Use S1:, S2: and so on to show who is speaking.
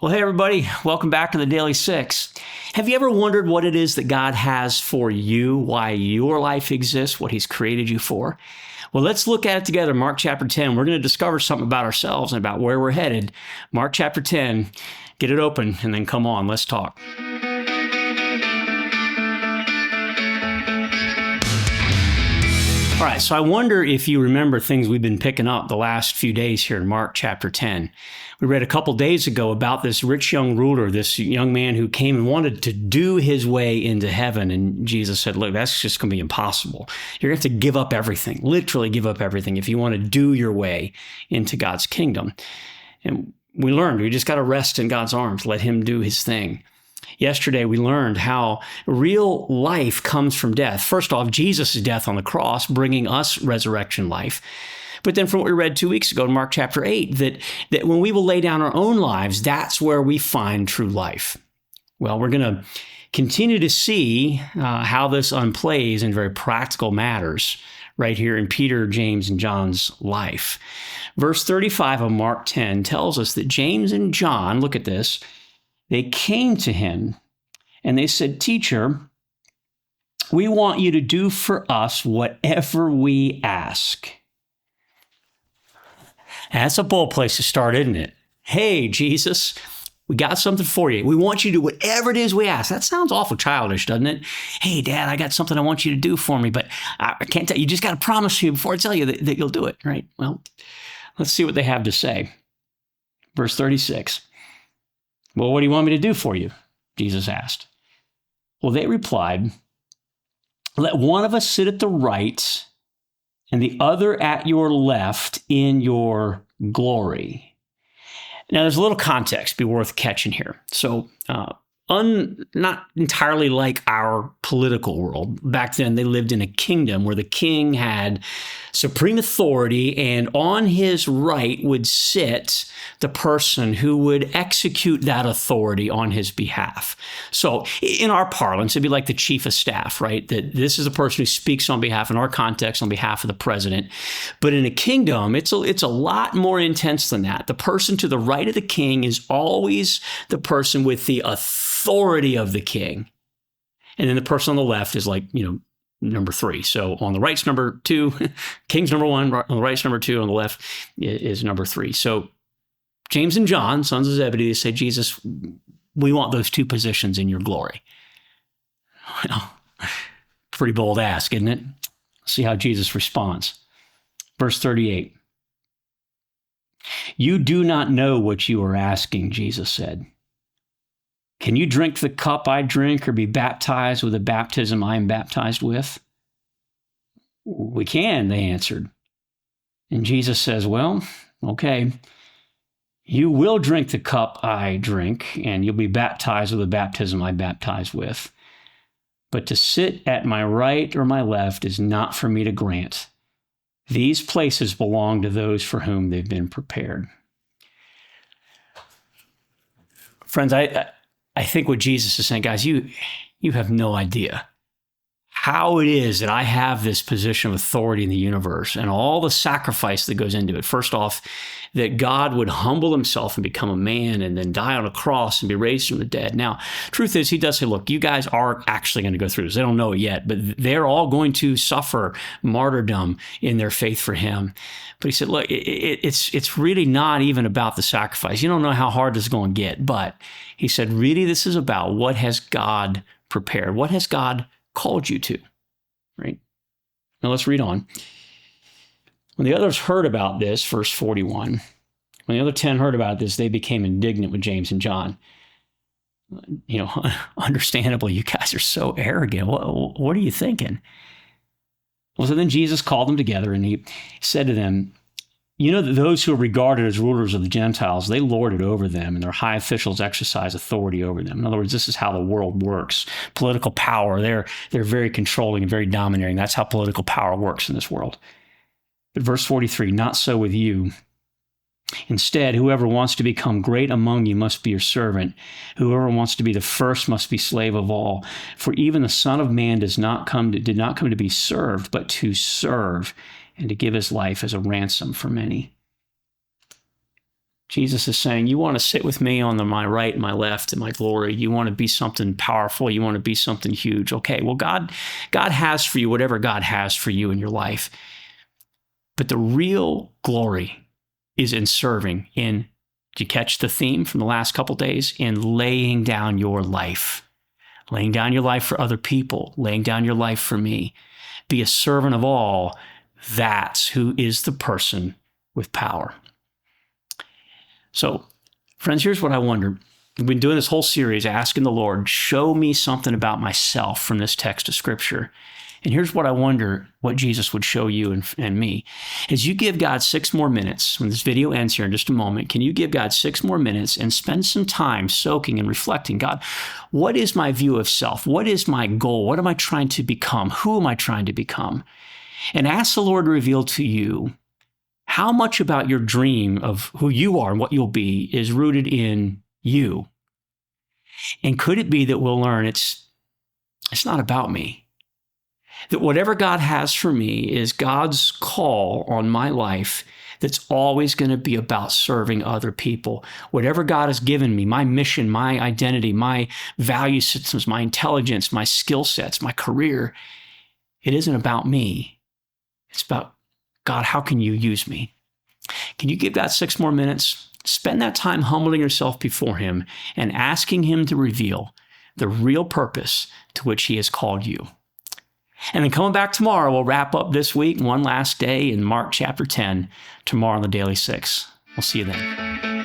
S1: Well, hey, everybody. Welcome back to the Daily Six. Have you ever wondered what it is that God has for you, why your life exists, what He's created you for? Well, let's look at it together. Mark chapter 10. We're going to discover something about ourselves and about where we're headed. Mark chapter 10. Get it open and then come on. Let's talk. All right, so I wonder if you remember things we've been picking up the last few days here in Mark chapter 10. We read a couple days ago about this rich young ruler, this young man who came and wanted to do his way into heaven. And Jesus said, look, that's just going to be impossible. You're going to have to give up everything, literally give up everything if you want to do your way into God's kingdom. And we learned we just got to rest in God's arms, let Him do His thing. Yesterday, we learned how real life comes from death. First off, Jesus' death on the cross, bringing us resurrection life. But then from what we read 2 weeks ago in Mark chapter 8, that when we will lay down our own lives, that's where we find true life. Well, we're going to continue to see how this unplays in very practical matters right here in Peter, James, and John's life. Verse 35 of Mark 10 tells us that James and John, look at this, they came to him and they said, "Teacher, we want you to do for us whatever we ask." That's a bold place to start, isn't it? Hey, Jesus, we got something for you. We want you to do whatever it is we ask. That sounds awful childish, doesn't it? Hey, Dad, I got something I want you to do for me, but I can't tell you. You just got to promise me before I tell you that you'll do it, right? Well, let's see what they have to say. Verse 36. "Well, what do you want me to do for you?" Jesus asked. Well, they replied, "Let one of us sit at the right and the other at your left in your glory." Now, there's a little context be worth catching here. So, not entirely like our political world. Back then, they lived in a kingdom where the king had supreme authority, and on his right would sit the person who would execute that authority on his behalf. So in our parlance, it'd be like the chief of staff, right? That this is the person who speaks on behalf, in our context, on behalf of the president. But in a kingdom, it's a lot more intense than that. The person to the right of the king is always the person with the authority of the king. And then the person on the left is like, number three. So on the right's number two, king's number one, on the right's number two, on the left is number three. So James and John, sons of Zebedee, they say, "Jesus, we want those two positions in your glory." Well, pretty bold ask, isn't it? See how Jesus responds. Verse 38. "You do not know what you are asking," Jesus said. "Can you drink the cup I drink or be baptized with the baptism I am baptized with?" "We can," they answered. And Jesus says, "Well, okay. You will drink the cup I drink, and you'll be baptized with the baptism I baptize with. But to sit at my right or my left is not for me to grant. These places belong to those for whom they've been prepared." Friends, I think what Jesus is saying, guys, you have no idea how it is that I have this position of authority in the universe and all the sacrifice that goes into it. First off, that God would humble Himself and become a man and then die on a cross and be raised from the dead. Now, truth is, He does say, look, you guys are actually going to go through this. They don't know it yet, but they're all going to suffer martyrdom in their faith for Him. But He said, look, it's really not even about the sacrifice. You don't know how hard this is going to get. But He said, really, this is about what has God prepared? What has God called you to, right? Now let's read on. "When the others heard about this," verse 41, "when the other 10 heard about this, they became indignant with James and John." Understandably, you guys are so arrogant. What are you thinking? Well, so then Jesus called them together and He said to them, "You know that those who are regarded as rulers of the Gentiles, they lord it over them, and their high officials exercise authority over them." In other words, this is how the world works. Political power, they're very controlling and very domineering. That's how political power works in this world. But verse 43, "Not so with you. Instead, whoever wants to become great among you must be your servant. Whoever wants to be the first must be slave of all. For even the Son of Man did not come to be served, but to serve and to give His life as a ransom for many." Jesus is saying, you want to sit with me on my right and my left and my glory. You want to be something powerful. You want to be something huge. Okay, well, God has for you whatever God has for you in your life. But the real glory is in serving, did you catch the theme from the last couple of days? In laying down your life. Laying down your life for other people. Laying down your life for me. Be a servant of all. That's who is the person with power. So, friends, here's what I wonder. We've been doing this whole series asking the Lord, show me something about myself from this text of Scripture. And here's what I wonder what Jesus would show you and me. As you give God 6 more minutes, when this video ends here in just a moment, can you give God 6 more minutes and spend some time soaking and reflecting? God, what is my view of self? What is my goal? What am I trying to become? Who am I trying to become? And ask the Lord to reveal to you how much about your dream of who you are and what you'll be is rooted in you. And could it be that we'll learn it's not about me? That whatever God has for me is God's call on my life that's always going to be about serving other people. Whatever God has given me, my mission, my identity, my value systems, my intelligence, my skill sets, my career, it isn't about me. It's about, God, how can you use me? Can you give God 6 more minutes? Spend that time humbling yourself before Him and asking Him to reveal the real purpose to which He has called you. And then coming back tomorrow, we'll wrap up this week, one last day in Mark chapter 10, tomorrow on the Daily 6. We'll see you then.